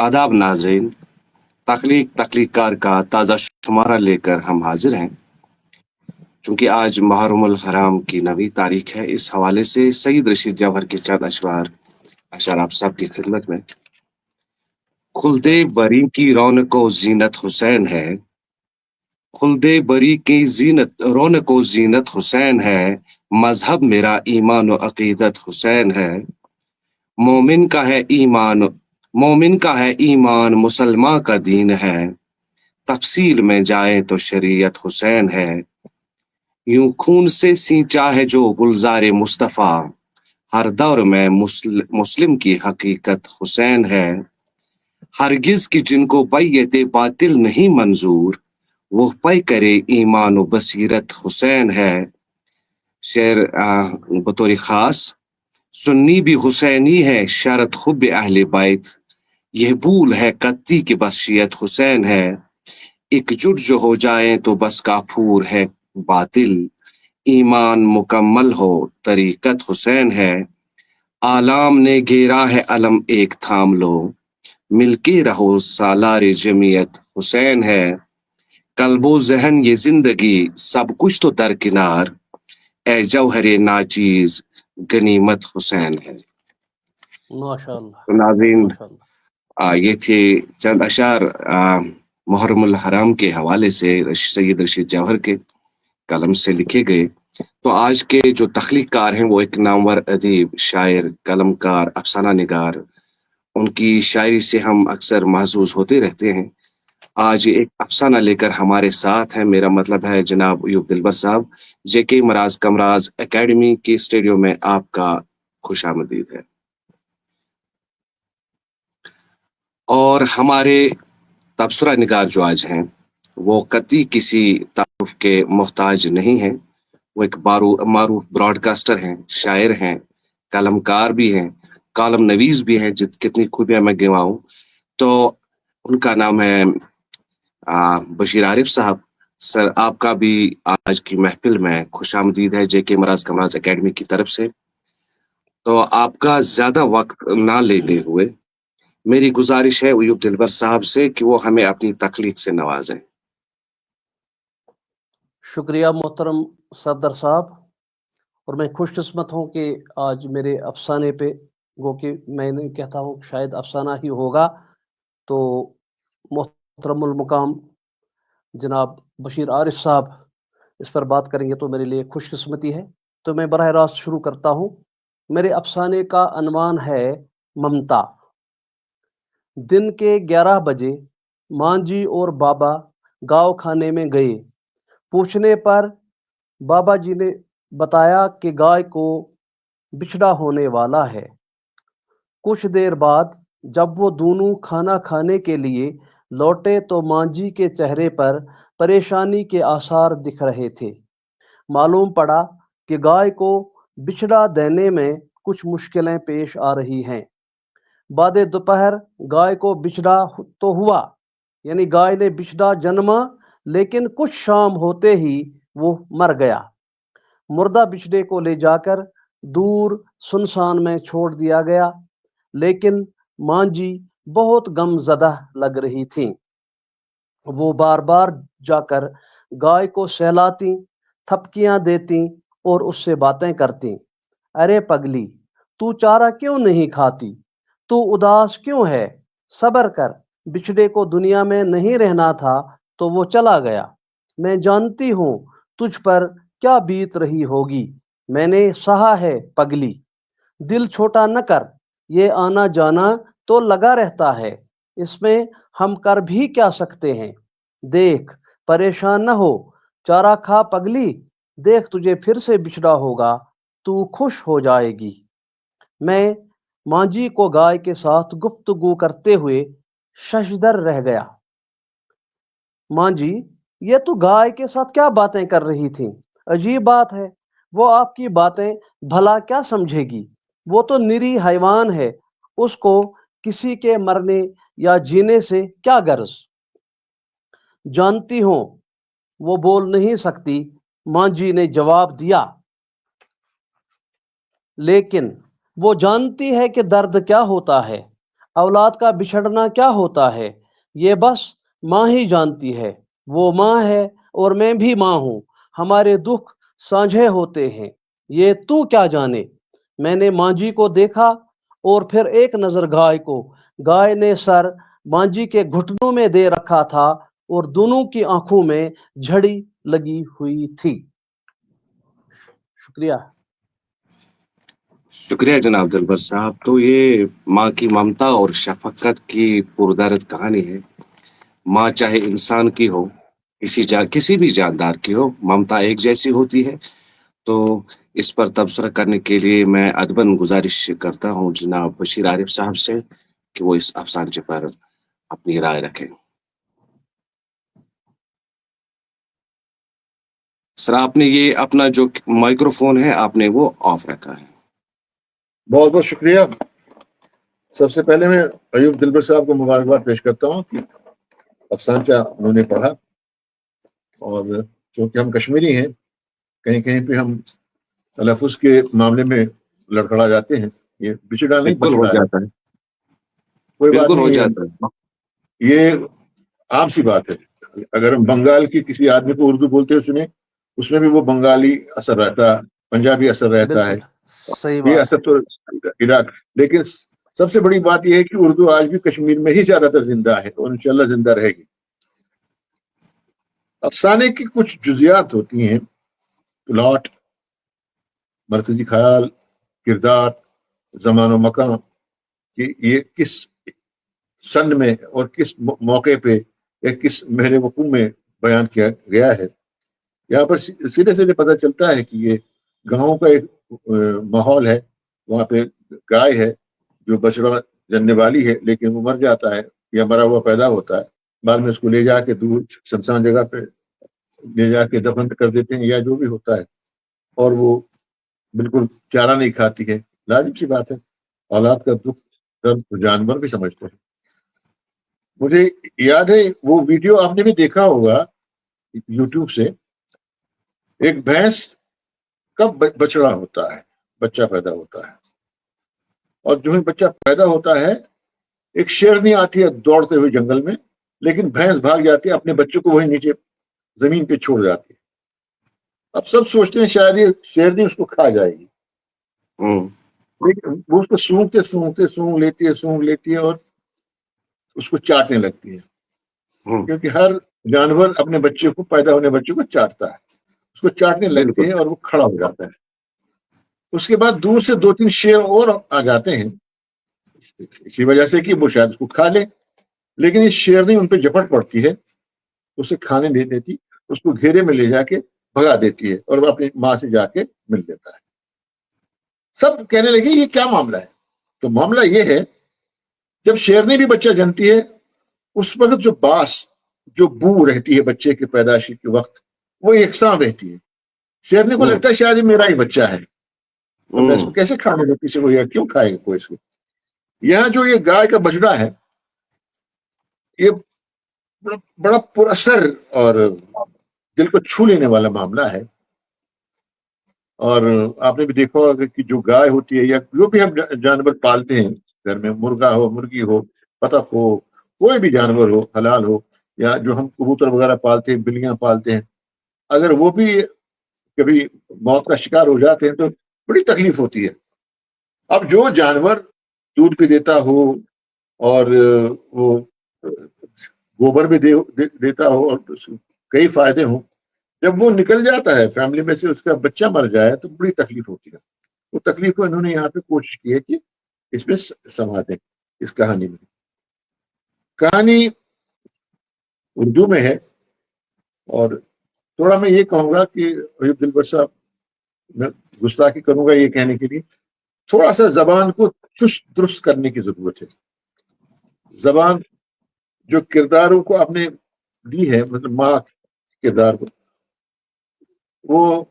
आदाब नाज़रीन, तख्लीक कार का ताज़ा शुमारा लेकर हम हाजिर हैं। चूँकि आज मुहर्रमुल हराम की नवी तारीख है, इस हवाले से सईद रशीद जौहर के चंद अशआर आप सब की खिदमत में। खुल्दे बरी की रौनको जीनत हुसैन है, खुल्दे बरी की जीनत रौनको जीनत हुसैन है, मजहब मेरा ईमान व अकीदत हुसैन है। मोमिन का है ईमान मोमिन का है ईमान, मुसलमान का दीन है, तफसील में जाए तो शरीयत हुसैन है। यूं खून से सींचा है जो गुलजार मुस्तफ़ा, हर दौर में मुस्लिम की हकीकत हुसैन है। हरगिज की जिनको बैयत बातिल नहीं मंजूर, वो पै करे ईमान व बसीरत हुसैन है। शेर बतौर खास, सुन्नी भी हुसैनी है, शरत हुब अहले बैत, यह भूल है कत्ती की बसियत हुसैन है। एकजुट जो हो जाए तो बस काफूर है बातिल, ईमान मुकम्मल हो तरीकत हुसैन है। आलाम ने घेरा है अलम एक थाम लो, मिलके रहो सालार जमीयत हुसैन है। कल्बो जहन ये जिंदगी सब कुछ तो दरकिनार, ए जौहरे नाचीज गनीमत हुसैन है। माशाअल्लाह तो नाज़रीन, माशाअल्लाह। ये थे चंद अशार मुहर्रमुल हराम के हवाले से सैयद रशीद जौहर के कलम से लिखे गए। तो आज के जो तख्लीकार हैं वो एक नामवर अदीब, शायर, कलमकार, अफसाना निगार, उनकी शायरी से हम अक्सर महसूस होते रहते हैं। आज एक अफसाना लेकर हमारे साथ हैं, मेरा मतलब है जनाब अयूब दिलबर साहब। जेके मराज कमराज एकेडमी के स्टूडियो में आपका खुशामदीद है। और हमारे तबसरा निगार जो आज हैं वो कतई किसी तारुफ के मोहताज नहीं हैं। वो एक मारूफ ब्रॉडकास्टर हैं, शायर हैं, कलमकार भी हैं, कॉलम नवीस भी हैं, कितनी खूबियां मैं गिनवाऊं। तो उनका नाम है बशीर आरिफ साहब। सर, आपका भी आज की महफिल में खुशामदीद है जेके मराज कमराज एकेडमी की तरफ से। तो आपका ज्यादा वक्त ना लेते हुए मेरी गुजारिश है अयूब दिलबर साहब से कि वो हमें अपनी तकलीफ से नवाजें। शुक्रिया मोहतरम सफदर साहब। और मैं खुशकिस्मत हूँ कि आज मेरे अफसाने पे, गो कि मैं नहीं कहता हूँ शायद अफसाना ही होगा, तो मोहतरमुल मुकाम जनाब बशीर आरिफ साहब इस पर बात करेंगे तो मेरे लिए खुशकिस्मती है। तो मैं बराह रास्त शुरू करता हूँ। मेरे अफसाने का अनवान है ममता। दिन के 11 बजे मांझी और बाबा गाँव खाने में गए। पूछने पर बाबा जी ने बताया कि गाय को बिछड़ा होने वाला है। कुछ देर बाद जब वो दोनों खाना खाने के लिए लौटे तो मांझी के चेहरे पर परेशानी के आसार दिख रहे थे। मालूम पड़ा कि गाय को बिछड़ा देने में कुछ मुश्किलें पेश आ रही हैं। बाद दोपहर गाय को बिछड़ा तो हुआ, यानी गाय ने बिछड़ा जन्मा, लेकिन कुछ शाम होते ही वो मर गया। मुर्दा बिछड़े को ले जाकर दूर सुनसान में छोड़ दिया गया, लेकिन मांझी बहुत गमज़दा लग रही थी। वो बार बार जाकर गाय को सहलाती, थपकियां देती और उससे बातें करती। अरे पगली, तू चारा क्यों नहीं खाती? तू उदास क्यों है? सब्र कर, बिछड़े को दुनिया में नहीं रहना था तो वो चला गया। मैं जानती हूँ तुझ पर क्या बीत रही होगी। मैंने सहा है पगली। दिल छोटा न कर, ये आना जाना तो लगा रहता है, इसमें हम कर भी क्या सकते हैं। देख, परेशान न हो, चारा खा पगली, देख तुझे फिर से बिछड़ा होगा, तू खुश हो जाएगी। मैं मांझी को गाय के साथ गुफ्तगू करते हुए शशदर रह गया। मांझी, ये तू गाय के साथ क्या बातें कर रही थी? अजीब बात है, वो आपकी बातें भला क्या समझेगी? वो तो निरी हैवान है, उसको किसी के मरने या जीने से क्या गर्ज? जानती हो वो बोल नहीं सकती, मांझी ने जवाब दिया, लेकिन वो जानती है कि दर्द क्या होता है। औलाद का बिछड़ना क्या होता है, ये बस माँ ही जानती है। वो माँ है और मैं भी माँ हूँ, हमारे दुख साझे होते हैं, ये तू क्या जाने। मैंने माँ जी को देखा और फिर एक नजर गाय को। गाय ने सर माँ जी के घुटनों में दे रखा था और दोनों की आंखों में झड़ी लगी हुई थी। शुक्रिया। शुक्रिया जनाब दिलबर साहब। तो ये माँ की ममता और शफकत की पुरदर्द कहानी है। माँ चाहे इंसान की हो, किसी भी जानदार की हो, ममता एक जैसी होती है। तो इस पर तबसरा करने के लिए मैं अदबन गुजारिश करता हूँ जनाब बशीर आरिफ साहब से कि वो इस अफसाने पर अपनी राय रखें। सर, आपने ये अपना जो माइक्रोफोन है आपने वो ऑफ रखा है। बहुत बहुत शुक्रिया। सबसे पहले मैं अयूब दिलबर साहब को मुबारकबाद पेश करता हूँ कि अफसानचा उन्होंने पढ़ा, और चूंकि हम कश्मीरी हैं, कहीं कहीं पे हम तलफ़ुज़ के मामले में लड़खड़ा जाते हैं। ये बिचड़ा नहीं, बिल्कुल हो बछड़ा है। जाता है, कोई बात बिल्कुल हो नहीं, जाता है। ये आम सी बात है। अगर हम बंगाल की किसी आदमी को उर्दू बोलते हुए सुने, उसमें भी वो बंगाली असर रहता है, पंजाबी असर रहता है, बिल्कुल सही ये बात असर तो इराक। लेकिन सबसे बड़ी बात यह है कि उर्दू आज भी कश्मीर में ही ज्यादातर जिंदा है और इंशाल्लाह जिंदा रहेगी। अफसाने की कुछ जुजियात होती हैं, प्लॉट, मरकजी ख्याल, किरदार, जमान मकान, कि ये किस सन में और किस मौके पे या किस महरे वकूम में बयान किया गया है। यहाँ पर सीधे सीधे पता चलता है कि ये गाँव का एक माहौल है। वहाँ पे गाय है जो बछड़ा जनने वाली है, लेकिन वो मर जाता है या मरा हुआ पैदा होता है। बाद में उसको ले जाके दूर सुनसान जगह पे ले जाके दफन कर देते हैं या जो भी होता है, और वो बिल्कुल चारा नहीं खाती है। लाजिब सी बात है, औलाद का दुख दर्द तो जानवर भी समझते हैं। मुझे याद है वो वीडियो आपने भी देखा होगा यूट्यूब से, एक भैंस कब बछड़ा होता है, बच्चा पैदा होता है, और जो ही बच्चा पैदा होता है एक शेरनी आती है दौड़ते हुए जंगल में, लेकिन भैंस भाग जाती है, अपने बच्चों को वहीं नीचे जमीन पे छोड़ जाती है। अब सब सोचते हैं शायद ये शेरनी उसको खा जाएगी, लेकिन वो उसको सूंघते सूंघते सूंघ लेती है और उसको चाटने लगती है, क्योंकि हर जानवर अपने बच्चे को, पैदा होने बच्चे को चाटता है। उसको चाटने लगती है और वो खड़ा हो जाता है। उसके बाद दूर से 2-3 शेर और आ जाते हैं, इसी वजह से कि वो शायद उसको खा ले, लेकिन ये शेरनी उन पे झपट पड़ती है, उसे खाने नहीं देती, उसको घेरे में ले जाके भगा देती है और वो अपनी माँ से जाके मिल लेता है। सब कहने लगे ये क्या मामला है? तो मामला ये है, जब शेरनी भी बच्चा जनती है, उस वक्त जो बास, जो बू रहती है बच्चे के पैदाइशी के वक्त, वो यकसां रहती है। शेरनी को लगता है शायद ये मेरा ही बच्चा है, तो मैं इसको कैसे खाने दूं किसी को, या क्यों खाएगा कोई इसको। यहाँ जो ये गाय का बछड़ा है, ये बड़ा पुरअसर और दिल को छू लेने वाला मामला है। और आपने भी देखा होगा कि जो गाय होती है या जो भी हम जानवर पालते हैं घर में, मुर्गा हो, मुर्गी हो, बतख हो, कोई भी जानवर हो, हलाल हो, या जो हम कबूतर वगैरह पालते हैं, बिल्लियां पालते हैं, अगर वो भी कभी मौत का शिकार हो जाते हैं तो बड़ी तकलीफ होती है। अब जो जानवर दूध भी देता हो और वो गोबर भी देता हो और कई फायदे हों, जब वो निकल जाता है फैमिली में से, उसका बच्चा मर जाए तो बड़ी तकलीफ होती है। वो तकलीफ को इन्होंने यहाँ पे कोशिश की है कि इसमें समा दें इस कहानी में। कहानी उर्दू में है, और थोड़ा मैं ये कहूंगा कि अयूब दिलबर साहब, मैं गुस्ताखी करूंगा ये कहने के लिए, थोड़ा सा जबान को चुस्त दुरुस्त करने की जरूरत है। जबान जो किरदारों को आपने दी है, मतलब माँ किरदार को, वो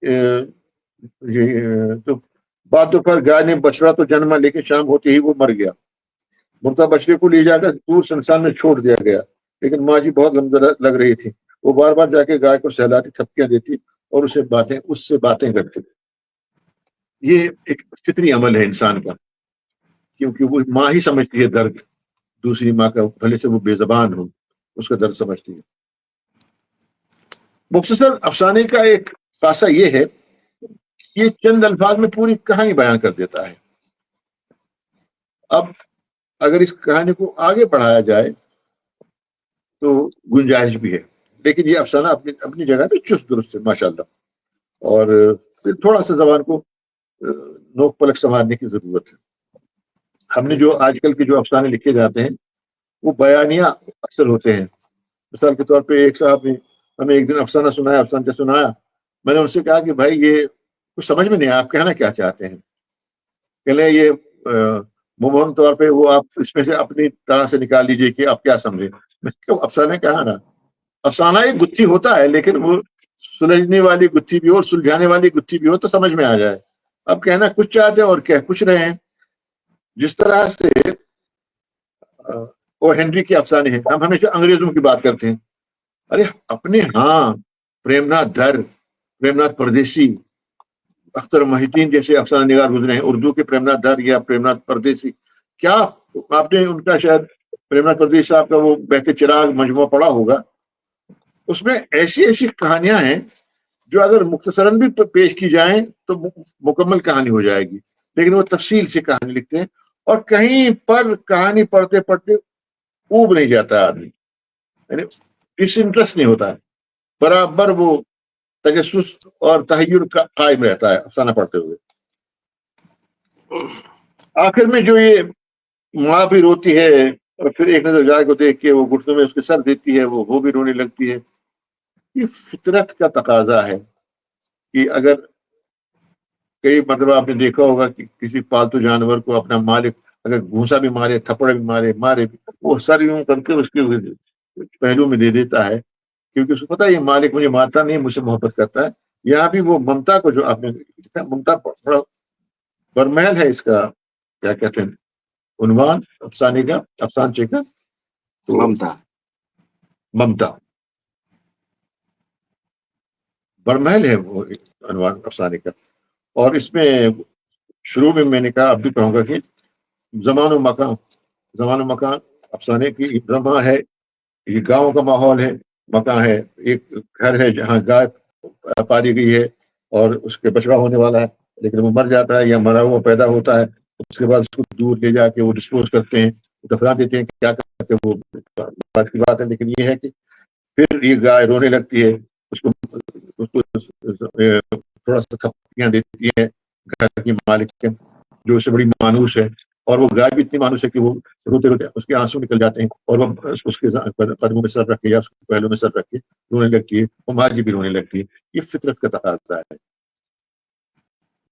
ये तो बात दोपहर गाय ने बछड़ा तो जन्मा, लेकिन शाम होते ही वो मर गया। मुर्दा बछड़े को ले जाकर दूर संसार में छोड़ दिया गया, लेकिन माँ जी बहुत गमगीन लग रही थी। वो बार बार जाके गाय को सहलाती, थपकियां देती और उससे बातें करती। ये एक फितरी अमल है इंसान का کیونکہ وہ ماں ہی سمجھتی ہے درد دوسری ماں کا، بھلے سے وہ بے زبان ہو، اس کا درد سمجھتی ہے. مختصر افسانے کا ایک خاصہ یہ ہے کہ یہ چند الفاظ میں پوری کہانی بیان کر دیتا ہے. اب اگر اس کہانی کو آگے بڑھایا جائے تو گنجائش بھی ہے، لیکن یہ افسانہ اپنی جگہ پہ چست درست ہے ماشاءاللہ. اور پھر تھوڑا سا زبان کو نوک پلک سنبھالنے کی ضرورت ہے. ہم نے جو آج کل کے جو افسانے لکھے جاتے ہیں وہ بیانیہ اکثر ہوتے ہیں. مثال کے طور پہ ایک صاحب نے ہمیں ایک دن افسانہ سنایا. میں نے ان سے کہا کہ بھائی یہ کچھ سمجھ میں نہیں آیا، آپ کہنا کیا چاہتے ہیں؟ کہ لیں یہ مبہم طور پہ وہ آپ اس میں سے اپنی طرح سے نکال لیجئے کہ آپ کیا سمجھیں. میں کہا افسانہ کہا نا، افسانہ ایک گتھی ہوتا ہے، لیکن وہ سلجھنے والی گتھی بھی ہو اور سلجھانے والی گتھی بھی ہو تو سمجھ میں آ جائے. اب کہنا کچھ چاہتے ہیں اور کہہ کچھ رہے ہیں. جس طرح سے او ہنری کے افسانے ہیں، ہم ہمیشہ انگریزوں کی بات کرتے ہیں. ارے اپنے ہاں پریم ناتھ پردیسی، اختر محی جیسے افسانہ نگار گزرے ہیں، اردو کے پریم ناتھ در یا پریم ناتھ پردیسی. کیا آپ نے ان کا شاید پریم ناتھ پردیسی صاحب کا وہ بہتے چراغ مجموعہ پڑھا ہوگا. اس میں ایسی کہانیاں ہیں جو اگر مختصراً بھی پیش کی جائیں تو مکمل کہانی ہو جائے گی، لیکن وہ تفصیل سے کہانی لکھتے ہیں اور کہیں پر کہانی پڑھتے پڑھتے اوب نہیں جاتا ہے آدمی، یعنی ڈس انٹرسٹ نہیں ہوتا ہے، برابر وہ تجسس اور تحیر کا قائم رہتا ہے افسانہ پڑھتے ہوئے. آخر میں جو یہ ماں بھی روتی ہے اور پھر ایک نظر گائے کو دیکھ کے وہ گھٹنوں میں اس کے سر دیتی ہے، وہ بھی رونے لگتی ہے. یہ فطرت کا تقاضا ہے کہ اگر کئی مرتبہ آپ نے دیکھا ہوگا کہ کسی پالتو جانور کو اپنا مالک اگر گھونسا بھی مارے، تھپڑ بھی مارے وہ سر یوں کر کے اس کے پہلو میں دے دیتا ہے، کیونکہ اس کو پتا ہے یہ مالک مجھے مارتا نہیں، مجھ سے محبت کرتا ہے. یہاں بھی وہ ممتا کو جو آپ نے ممتا بڑا برمحل ہے اس کا کیا کہتے ہیں عنوان افسانے کا، افسانچے کا، تو ممتا برمحل ہے وہ عنوان افسانے کا. اور اس میں شروع میں نے کہا، اب بھی کہوں گا کہ زمان و مکان افسانے کی زمان ہے، یہ گاؤں کا ماحول ہے، مکان ہے، ایک گھر ہے جہاں گائے پالی گئی ہے اور اس کے بچڑا ہونے والا ہے، لیکن وہ مر جاتا ہے یا مرا ہوا پیدا ہوتا ہے. اس کے بعد اس کو دور لے جا کے وہ ڈسپوز کرتے ہیں، دفنا دیتے ہیں، کیا کرتے ہیں وہ بات کی بات ہے. لیکن یہ ہے کہ پھر یہ گائے رونے لگتی ہے، اس کو تھوڑا سا تھپڑیاں دیتی ہے گھر کی مالک کے، جو اس سے بڑی مانوس ہے. اور وہ گائے بھی اتنی مانوس ہے کہ وہ روتے روتے اس کے آنسو نکل جاتے ہیں اور وہ اس کے قدموں میں سر رکھ کے یا اس کے پہلوں میں سر رکھ کے رونے لگتی ہے. وہ ماں جی بھی رونے لگتی ہے. یہ فطرت کا تقاضا ہے.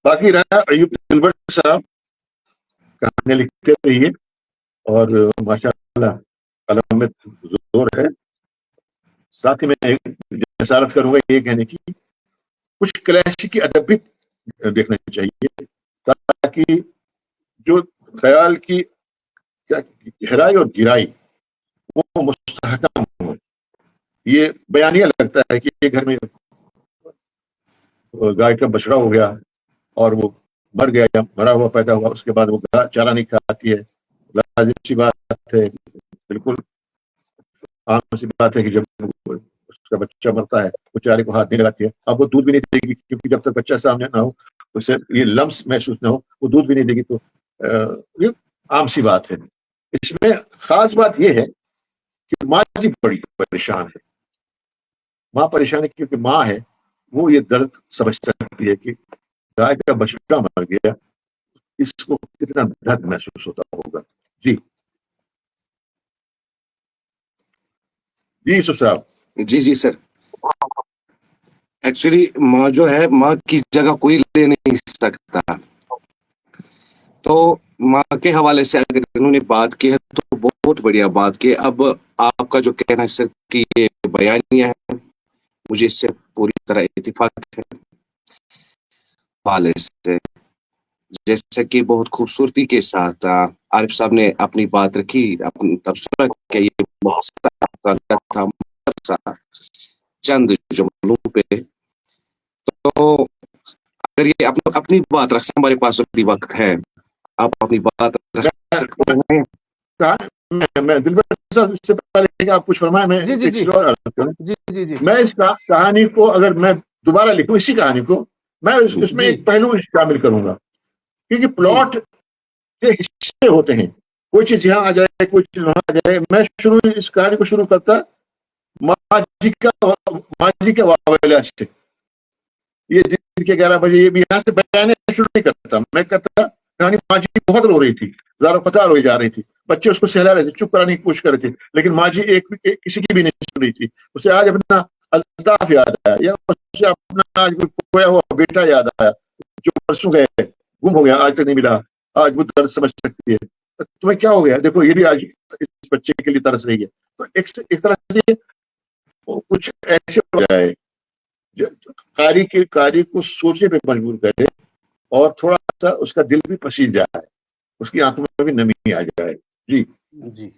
باقی رہا ایوب گلبرٹ صاحب، کہانیاں لکھتے رہیے اور ماشاء اللہ قلم میں زور ہے. ساتھ ہی میں جسارت کروں گا یہ کہنے کی کچھ کلاسیکی ادب بھی دیکھنا چاہیے تاکہ جو خیال کی گہرائی اور گہرائی وہ مستحکم ہو. یہ بیانیہ لگتا ہے کہ یہ گھر میں گائے کا بچڑا ہو گیا اور وہ مر گیا یا مرا ہوا پیدا ہوا، اس کے بعد وہ چارہ نہیں کھاتی ہے. لازم سی بات ہے، بالکل عام سی بات ہے کہ جب اس کا بچہ مرتا ہے وہ چارے کو ہاتھ نہیں لگاتی ہے. اب وہ دودھ بھی نہیں دے گی کیونکہ جب تک بچہ سامنے نہ ہو، اسے یہ لمس محسوس نہ ہو، وہ دودھ بھی نہیں دے گی. تو یہ عام سی بات ہے. اس میں خاص بات یہ ہے کہ ماں جی بڑی پریشان ہے. ماں پریشان ہے کیونکہ ماں ہے وہ یہ درد سمجھ سکتی ہے کہ گائے کا بچڑا مر گیا، اس کو کتنا درد محسوس ہوتا ہوگا. جی یوسف صاحب. جی سر. ایکچولی ماں جو ہے، ماں کی جگہ کوئی لے نہیں سکتا. تو ماں کے حوالے سے اگر انہوں نے بات کی ہے تو بہت بڑھیا بات کی. اب آپ کا جو کہنا ہے سر کہ یہ بیانیہ ہے، مجھے اس سے پوری طرح اتفاق ہے حوالے سے. جیسے کہ بہت خوبصورتی کے ساتھ عارف صاحب نے اپنی بات رکھی، اپنی تبصرہ کہ یہ تھا چند جملوں پہ. تو اگر یہ اپنی بات رکھ، ہمارے پاس بھی وقت ہے، آپ اپنی بات رکھ लिखते हैं। मैं दिलबर साहब, इससे पहले कि आप कुछ फरमाएं, मैं जी, जी, एक जी। चीज और अर्ज करूं। जी जी जी मैं इस कहानी को अगर मैं दोबारा लिखूं, इसी कहानी को मैं इसमें जी एक पहलू शामिल करूंगा, क्योंकि जी प्लॉट के हिस्से होते हैं, कोई चीज यहाँ आ जाए, कोई चीज वहां आ जाए। मैं इस कहानी को शुरू करता माजी के वावेला से, ये दिन के 11 बजे, ये भी यहाँ से बयान शुरू नहीं करता। मैं कहता कहानी माजी बहुत रो रही थी, ज़ारो कतार रोई जा रही थी, बच्चे उसको सहला रहे थे, चुप कराने की कोशिश कर रहे थे, लेकिन माजी किसी की भी नहीं सुन रही थी। उसे आज अपना अल्ताफ याद आया, या उसे अपना आज खोया हुआ बेटा याद आया, जो परसों गए, गुम हो गया, आज तक नहीं मिला। आज वो दर्द समझ सकती है। तो तुम्हें क्या हो गया, देखो ये भी आज इस बच्चे के लिए तरस रही है। तो एक तरह से कुछ ऐसे हो जाए कारी को सोचने पे मजबूर करे, और थोड़ा सा उसका दिल भी पसीज जाए, उसकी आंखों में भी नमी आ जाए। जी जी,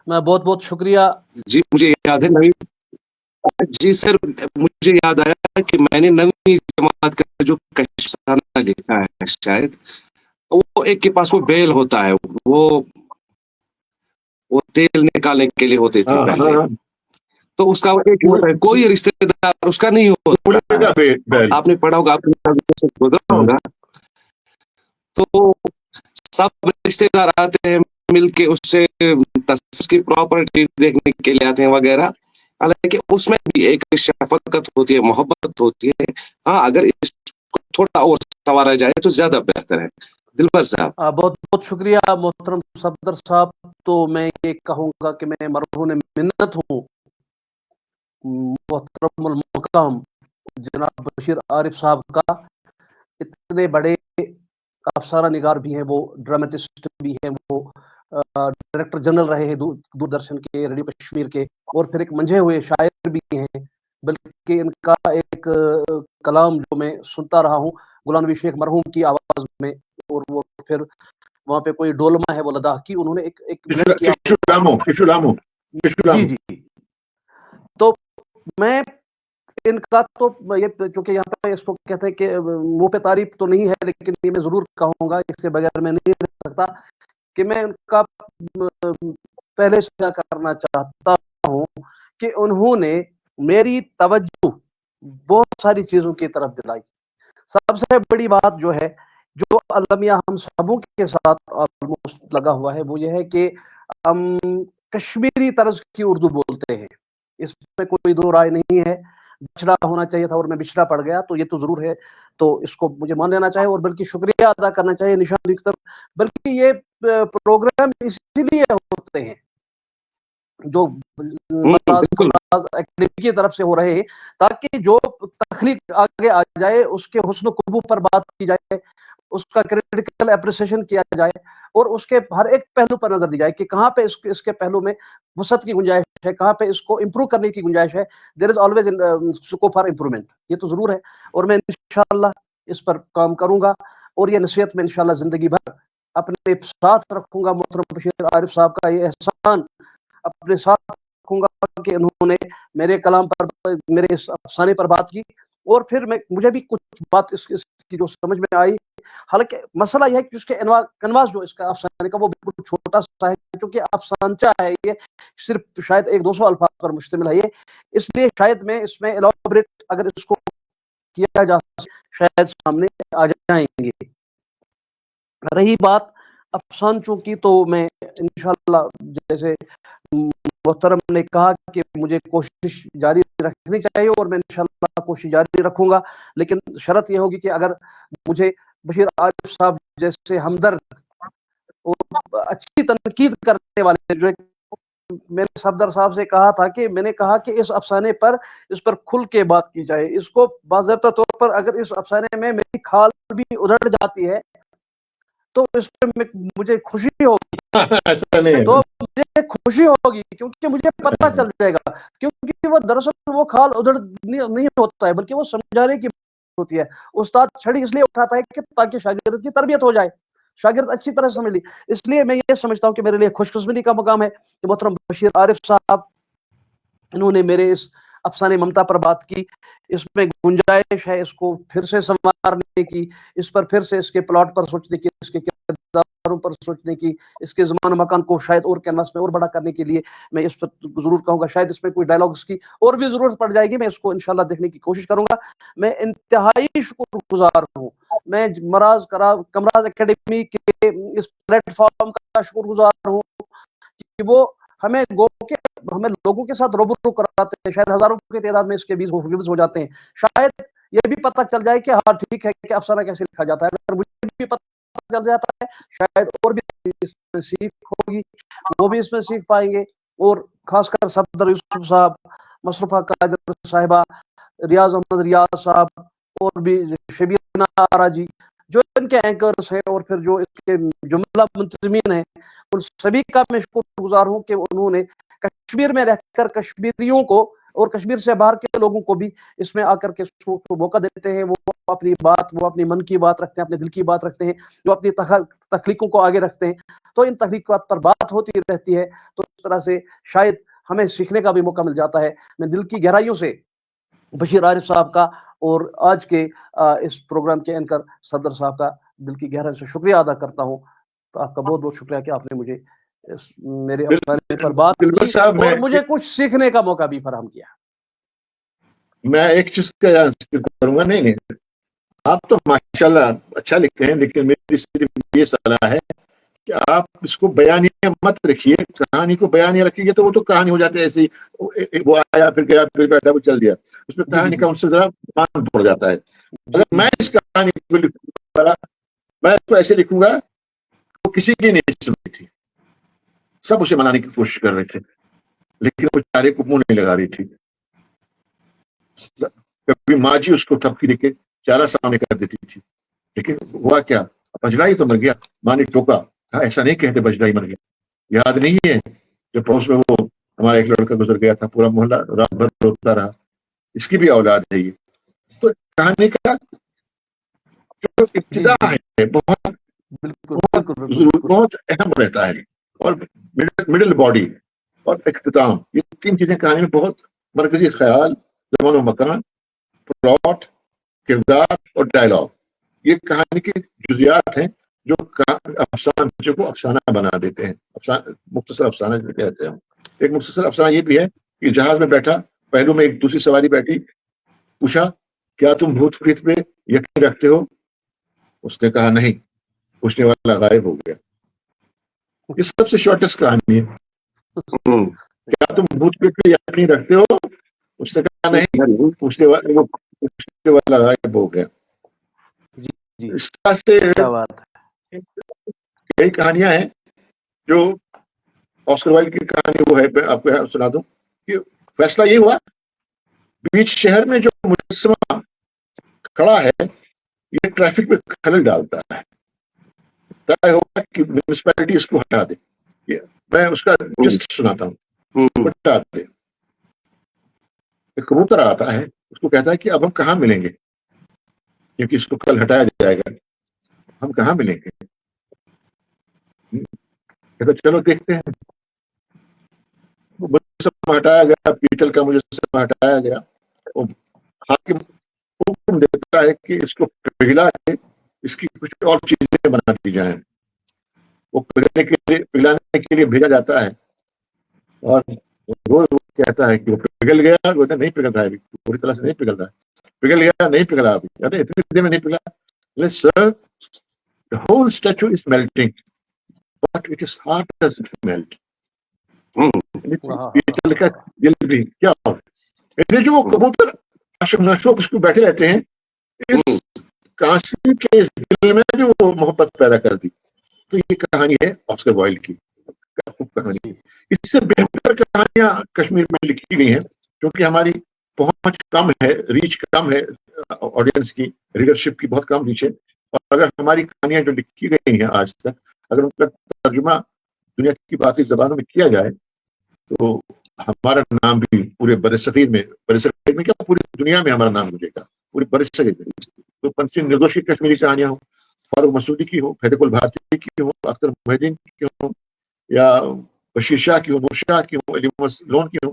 मैं बहुत बहुत शुक्रिया। जी, मुझे याद है नवी जी सर, मुझे याद आया कि मैंने नवी जमात का जो कश्ताना लिखा है, शायद वो एक के पास वो बेल होता है, वो तेल निकालने के लिए होते थे पहले। तो उसका एक होता है, कोई रिश्तेदार उसका नहीं होता। आपने पढ़ा होगा, आपने गुजरा होगा। तो सब रिश्तेदार आते हैं मिलके उससे उसकी प्रॉपर्टी देखने के लिए आते हैं वगैरह। हालांकि उसमें भी एक शफकत होती है, मोहब्बत होती है। हाँ, अगर इसको थोड़ा और संवारा जाए तो ज्यादा बेहतर है। दिलबर साहब, बहुत बहुत शुक्रिया मोहतरम सफदर साहब। तो मैं ये कहूँगा कि मैं मरहून मिन्नत हूँ मोहतरम मुक़ाम जनाब बशीर आरिफ साहब का। इतने बड़े अफसाना निगार भी हैं, वो ड्रामेटिस्ट भी हैं, वो डायरेक्टर जनरल रहे हैं दूरदर्शन के, रेडियो कश्मीर के, और फिर एक मंझे हुए शायर भी हैं। बल्कि इनका एक कलाम जो मैं सुनता रहा हूँ गुलाम नबी शेख मरहूम की आवाज में, और वो फिर वहाँ पे कोई डोलमा है वो लद्दाख की, उन्होंने एक जी जी। तो मैं इनका तो ये, क्योंकि यहाँ पे इसको कहते हैं कि मुंह पे तारीफ तो नहीं है, लेकिन ये मैं जरूर कहूँगा, इसके बगैर मैं नहीं रह सकता, कि मैं इनका पहले से करना चाहता हूँ कि उन्होंने मेरी तवज्जो बहुत सारी चीजों की तरफ दिलाई। सबसे बड़ी बात जो है, जो अलमिया हम सबों के साथ ऑलमोस्ट लगा हुआ है, वो ये है कि हम कश्मीरी तर्ज की उर्दू बोलते हैं। इसमें कोई दो राय नहीं है। बिछड़ा होना चाहिए था और मैं बिछड़ा पड़ गया, तो ये तो जरूर है। तो इसको मुझे मान लेना चाहिए, और बल्कि शुक्रिया अदा करना चाहिए निशान की तरफ। बल्कि ये प्रोग्राम इसीलिए होते हैं जो एकेडमी की तरफ से हो रहे हैं, ताकि जो तख्लीक आगे आ जाए उसके हुस्न कुबू पर बात की जाए, उसका क्रिटिकल एप्रिसिएशन किया जाए, और उसके हर एक पहलू पर नजर दी जाए कि कहाँ पे इसके पहलू में वसत की गुंजाइश है, कहाँ पे इसको इम्प्रूव करने की गुंजाइश है। There is always scope for improvement, ये तो जरूर है। और मैं इंशाल्लाह इस पर काम करूंगा, और ये नसीहत में इंशाल्लाह जिंदगी भर अपने साथ रखूंगा। मोहतरम बशीर आरिफ साहब का ये एहसान अपने साथ रखूंगा कि उन्होंने मेरे कलाम पर, मेरे इस अफसाने पर बात की, और फिर मुझे भी कुछ बात इसकी जो समझ में आई। हालांकि मसला यह है कि उसके कनवास जो इसका अफसाने का वो बिल्कुल छोटा सा है, क्योंकि अफसानचा है, ये सिर्फ शायद 100-200 अल्फाज पर मुश्तमिल है ये, इसलिए शायद मैं इसमें एलॉबरेट अगर इसको किया जा शायद सामने आ जाएंगे। रही बात अफसानचों की, तो मैं इंशाल्लाह जैसे मोहतरम ने कहा कि मुझे कोशिश जारी रखनी चाहिए, और मैं इंशाल्लाह कोशिश जारी रखूंगा, लेकिन शर्त यह होगी कि अगर मुझे बशीर आरिफ साहब जैसे हमदर्द और अच्छी तनकीद करने वाले, जो मैंने सफदर साहब से कहा था कि मैंने कहा कि इस अफसाने पर इस पर खुल के बात की जाए, इसको बाज़ाब्ता तौर पर अगर इस अफसाने में मेरी खाल भी उधड़ जाती है तो इस पर मुझे खुशी होगी, तो मुझे खुशी होगी, क्योंकि मुझे पता चल जाएगा, क्योंकि वो दरअसल वो खाल उधड़ नहीं होता है, बल्कि वो समझाने की होती है। उस्ताद छड़ी इसलिए उठाता है कि ताकि शागिर्द की तरबियत हो जाए, शागिर्द अच्छी तरह समझ ली। इसलिए मैं ये समझता हूँ कि मेरे लिए खुशकिस्मती का मकाम है कि मोहतरम बशीर आरिफ साहब इन्होंने मेरे इस अफसाने ममता पर बात की। इसमें गुंजाइश है इसको फिर से संवारने की, इस पर फिर से इसके प्लॉट पर सोचने की, इसके کرداروں پر سوچنے کی، اس کے زمان و مکان کو شاید اور کینوس میں اور بڑا کرنے کے لیے میں اس پر ضرور کہوں گا. شاید اس میں کوئی ڈائلاگس کی اور بھی ضرورت پڑ جائے گی، میں اس کو انشاءاللہ دیکھنے کی کوشش کروں گا. میں انتہائی شکر گزار ہوں. میں کمراز اکیڈمی کے اس پلیٹ فارم کا شکر گزار ہوں کہ وہ ہمیں لوگوں کے ساتھ روبرو کراتے ہیں. شاید ہزاروں کی تعداد میں اس کے ویوز ہو جاتے ہیں. شاید یہ بھی پتہ چل جائے کہ ہاں ٹھیک ہے کہ افسانہ کیسے لکھا جاتا ہے. اگر مجھے بھی پتہ چل جاتا ہے شاید اور بھی اس میں سیکھ ہوگی، وہ بھی اس میں سیکھ پائیں گے. اور خاص کر صفدر یوسف صاحب، مصرفہ قادر صاحبہ، ریاض احمد ریاض صاحب، اور بھی شبینا آرا جی، جو ان کے اینکرز ہیں اور پھر جو اس کے جملہ منتظمین ہیں، ان سبھی کا میں شکر گزار ہوں کہ انہوں نے کشمیر میں رہ کر کشمیریوں کو اور کشمیر سے باہر کے لوگوں کو بھی اس میں آ کر کے موقع دیتے ہیں. وہ اپنی من کی بات رکھتے ہیں، اپنے دل کی بات رکھتے ہیں، جو اپنی تخلیقوں کو آگے رکھتے ہیں. تو ان تخلیقات پر بات ہوتی رہتی ہے. تو اس طرح سے شاید ہمیں سیکھنے کا بھی موقع مل جاتا ہے. میں دل کی گہرائیوں سے بشیر عارف صاحب کا اور آج کے اس پروگرام کے اینکر صدر صاحب کا دل کی گہرائی سے شکریہ ادا کرتا ہوں. تو آپ کا بہت بہت شکریہ کہ آپ نے مجھے میرے افسانے پر بات کی اور مجھے کچھ سیکھنے کا موقع بھی فراہم کیا. میں ایک چیز کا ذکر کروں گا. نہیں آپ تو ماشاءاللہ اچھا لکھتے ہیں، لیکن میری صرف یہ صلاح ہے کہ آپ اس کو بیانیہ مت رکھیے. کہانی کو بیانیہ رکھیے گے تو وہ تو کہانی ہو جاتی ہے ایسے ہی، وہ آیا پھر گیا پھر بیٹھا وہ چل دیا. اس میں کہانی کا ان سے ذرا مان پڑ جاتا ہے. اگر میں اس کہانی کو لکھوں گا، میں اس کو ایسے لکھوں گا وہ کسی کی نہیں سن رہی تھی، سب اسے منانے کی کوشش کر رہے تھے، لیکن وہ چارے کو منہ نہیں لگا رہی تھی. کبھی ماں جی اس کو تھپکی دے کے چارہ سامنے کر دیتی تھی، لیکن ہوا کیا؟ بجڑا ہی تو مر گیا. ماں نے ٹوکا، کہا ایسا نہیں کہتے بجڑا ہی مر گیا. یاد نہیں ہے جو پڑوس میں وہ ہمارا ایک لڑکا گزر گیا تھا، پورا محلہ رات بھر روتا رہا، اس کی بھی اولاد ہے یہ. تو کہانی کا جو ابتدا ہے بہت اہم رہتا ہے، اور مڈل باڈی اور اختتام، یہ تین چیزیں کہانی میں بہت مرکزی. خیال، زمان و مکان، پلاٹ، کردار اور ڈائلاگ، یہ کہانی کے جزیات ہیں جو افسانہ کو افسانہ بنا دیتے ہیں. مختصر افسانہ کہتے ہیں. ایک مختصر افسانہ یہ بھی ہے کہ جہاز میں بیٹھا، پہلو میں ایک دوسری سواری بیٹھی، پوچھا کیا تم بھوت پریت پہ یقین رکھتے ہو؟ اس نے کہا نہیں. پوچھنے والا غائب ہو گیا. یہ سب سے شارٹیسٹ کہانی ہے. کیا تم بھوت پریت پہ یقین رکھتے ہو؟ اس نے کہا نہیں. پوچھنے والا غائب ہو گیا. اس طرح سے کئی کہانیاں ہیں. جو آسکر وائلڈ کی کہانی وہ ہے، آپ کو سنا دوں کہ فیصلہ یہ ہوا بیچ شہر میں جو مجسمہ کھڑا ہے یہ ٹریفک میں خلل ڈالتا ہے. طے ہوا کہ میونسپیلٹی اس کو ہٹا دے. میں اس کا جسٹ سناتا ہوں. ہٹا دے. ایک کبوتر آتا ہے، اس کو کہتا ہے کہ اب ہم کہاں ملیں گے، کیونکہ اس کو کل ہٹایا جائے گا. ہم کہاں ملیں گے؟ کہتا چلو دیکھتے ہیں. مجسمہ ہٹایا گیا، پیتل کا مجسمہ ہٹایا گیا. حاکم حکم دیتا ہے کہ اس کو پگھلا کے اس کی کچھ اور چیزیں بنا دی جائیں. وہ پگھلانے کے لیے بھیجا جاتا ہے، اور وہ کہتا ہے کہ وہ پگھل گیا. وہ نہیں پگھل رہا ہے، پوری طرح سے نہیں پگھل رہا ہے. پگھل گیا، نہیں پگھلا ابھی. اتنی دیر میں نہیں پگھلا. سر the whole statue is melting but it is hard as it melt. کیا جو کبوتر اشوک اس کو بیٹھے رہتے ہیں، اس کانسی کے دل میں جو محبت پیدا کر دی. تو یہ کہانی ہے آسکر وائلڈ کی. خوب کہانی. اس سے بہتر کہانیاں کشمیر میں لکھی گئی ہیں، کیونکہ ہماری پہنچ کم ہے، ریچ کم ہے، آڈینس کی ریڈرشپ کی بہت کم ریچ ہے. اور اگر ہماری کہانیاں جو لکھی گئی ہیں آج تک، اگر ان کا ترجمہ دنیا کی باقی زبانوں میں کیا جائے تو ہمارا نام بھی پورے برصغیر میں کیا پوری دنیا میں ہمارا نام گونجے گا. پورے برصغیر میں. تو پنسی نردوش کی کشمیری کہانیاں ہوں، فاروق مسعودی کی ہو، فیض کل بھارتی کی ہو، اختر محی الدین کی ہو، یا بشیر شاہ کی ہو، نور شاہ کی ہو، علی محمد لون کی ہو،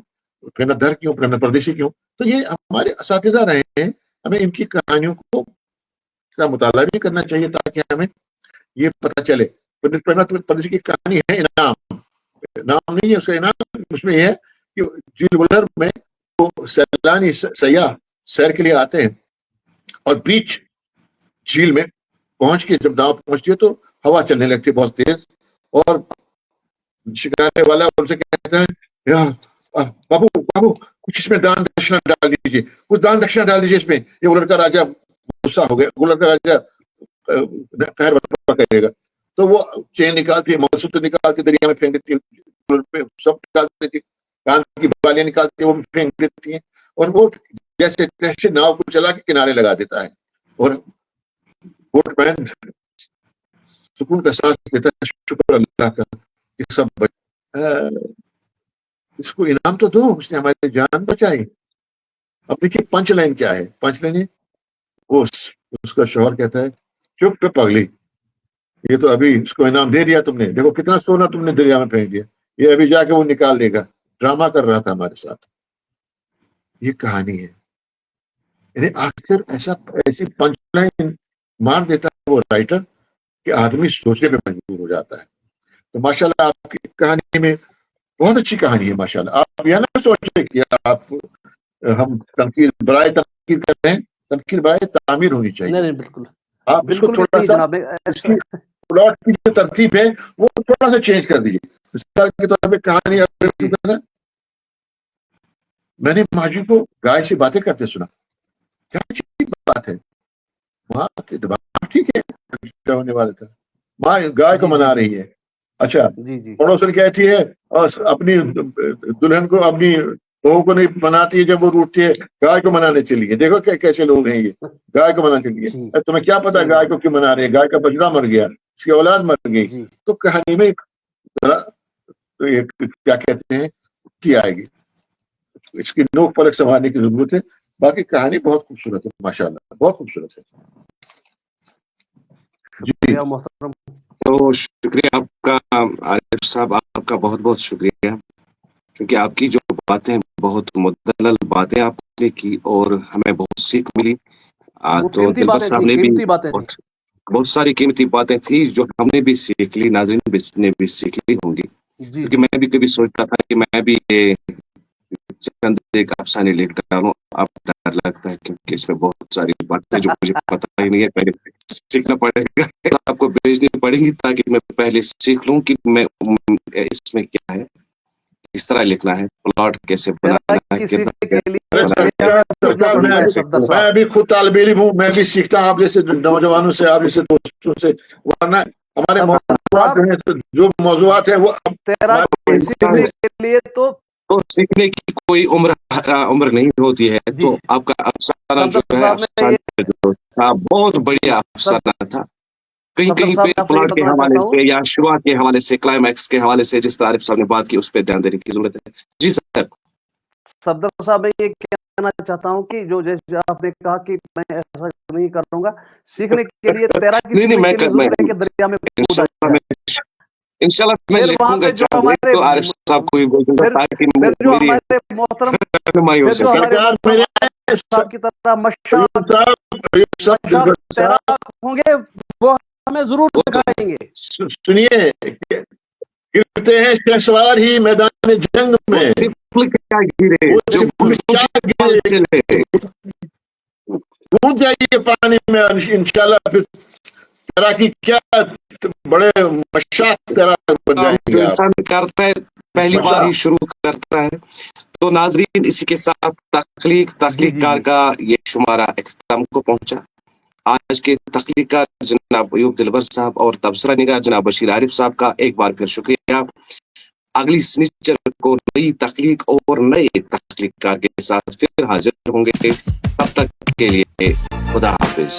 پریمناتھ دھر کی ہو، پریمناتھ پردیسی کی ہو، تو یہ ہمارے اساتذہ رہے ہیں. ہمیں ان کی کہانیوں کو کا مطالعہ بھی کرنا چاہیے تاکہ ہمیں یہ پتہ چلے परदेसी की कहानी है इनाम नहीं है उसका इनाम, उसमें यह है कि झील वुलर में वो सैलानी सयाह सैर के लिए आते हैं और बीच झील में पहुंच के जब नाव पहुंचती है तो हवा चलने लगती है बहुत तेज, और शिकारने वाला उनसे कहता है बाबू बाबू कुछ इसमें दान दक्षिणा डाल दीजिए, कुछ दान दक्षिणा डाल दीजिए इसमें। ये वुलर का राजा गुस्सा हो गया, वुलर का राजा खैर करेगा, तो वो चेन निकाल के मंगलसूत्र निकाल के दरिया में फेंक देती है, सब निकाल देती है, कान की बालियां निकालती है वो फेंक देती है, और वो जैसे तैसे नाव को चला के किनारे लगा देता है, और बोटमैन सुकून का सांस लेता है, शुक्र अल्लाह का कि सब इसको इनाम तो दो, उसने हमारी जान बचाई। अब देखिए पंच लाइन क्या है, पंच लाइन है वो उसका शौहर कहता है चुप पे पगली, ये तो अभी इसको इनाम दे दिया तुमने, देखो कितना सोना तुमने दरिया में फेंक दिया, ये अभी जाके वो निकाल लेगा, ड्रामा कर रहा था हमारे साथ। ये कहानी है, यानी आखिर ऐसी पंच लाइन मार देता है वो राइटर कि आदमी सोचने पे मजबूर हो जाता है। तो माशाल्लाह आपकी कहानी में बहुत अच्छी कहानी है माशाल्लाह। आप यह ना सोचे कि आप हम तनकीर बराए तनकीर कर रहे हैं, तनकीर बराए तामीर होनी चाहिए। नहीं बिल्कुल, आप इसको थोड़ा सा इसकी प्लॉट की जो तरतीब है वो थोड़ा सा चेंज कर दीजिए। मिसाल के तौर पे कहानी अगर मैंने माजी को गाय से बातें करते सुना, क्या अच्छी बात है, माँ के दिमाग ठीक है होने वाला था, माँ गाय को मना रही है, अच्छा पड़ोसन कहती है और अपनी दुल्हन को अपनी बहू को नहीं मनाती है जब वो रूठती है, गाय को मनाने चलिए। देखो कैसे लोग हैं ये, गाय को मनाने चलिए, तुम्हें क्या पता गाय को क्यों मना रहे हैं, गाय का बछड़ा मर गया, इसकी औलाद मर गई। तो कहानी में जरा तो ये क्या कहते हैं की आएगी, इसकी नोक पलक संभालने की जरूरत है। बाकी कहानी बहुत खूबसूरत है माशाल्लाह, बहुत खूबसूरत है जी। तो शुक्रिया आपका आरिफ साहब, आपका बहुत बहुत शुक्रिया, क्योंकि आपकी जो बातें बहुत मुद्दलल बातें आपने की और हमें बहुत सीख मिली। तो दिलबर साहब ने भी बहुत सारी कीमती बातें थी जो हमने भी सीख ली, नाज़रीन ने भी सीख ली होंगी, क्योंकि मैं भी कभी सोचता था कि मैं भी ये चंद एक अफसाने लिख डालूं, अब डर लगता है क्योंकि इसमें बहुत सारी बातें जो मुझे पता ही नहीं है, पहले सीखना पड़ेगा, आपको भेजनी पड़ेगी ताकि मैं पहले सीख लूं कि मैं इसमें क्या है, किस तरह लिखना है, प्लॉट कैसे बनाना है। मैं भी खुद तालिब इल्म हूँ, मैं भी सीखता हूँ आप जैसे नौजवानों से, आप जैसे दोस्तों से, वरना हमारे मौजूद जो मौजूद है वो के लिए तो सीखने की कोई उम्र नहीं होती है। तो आपका अफसाना जो है अफसाना जो था बहुत बढ़िया अफसाना था, कहीं कहीं पे प्लॉट के हवाले से या शुरुआत के हवाले से, क्लाइमैक्स के हवाले से जिस तरह आरिफ साहब ने बात की उस पर ध्यान देने की जरूरत है। जी सर। सफदर साहब, मैं ये कहना चाहता हूँ कि जो जैसे आपने कहा कि मैं ऐसा नहीं करूंगा, सीखने के लिए तैराकी दरिया में इंशाल्लाह मैं लिखूंगा, तो आरिफ साहब को भी बोलूंगा ताकि मेरी रहनुमाई हो सके। सरकार मेरे साहब की तरह तैराक होंगे, वो हमें जरूर सिखाएंगे। सुनिए, गिरते हैं शहसवार ही मैदान जंग में, कूद जाइए पानी में इंशाल्लाह, फिर तैराकी क्या बड़े मशाक तैराक बन जाएंगे। इंसान करता है, पहली बार ही शुरू करता है। तो नाजरीन, इसी के साथ तख्लीकार का ये शुमारा इख्तिताम को पहुंचा। आज के तख्लीकार जनाब अयूब दिलबर साहब और तबसरा निगार जनाब बशीर आरिफ साहब का एक बार फिर शुक्रिया। अगली सनीचर को नई तख्लीक और नए तख्लीकार के साथ फिर हाजिर होंगे, तब तक के लिए खुदा हाफिज।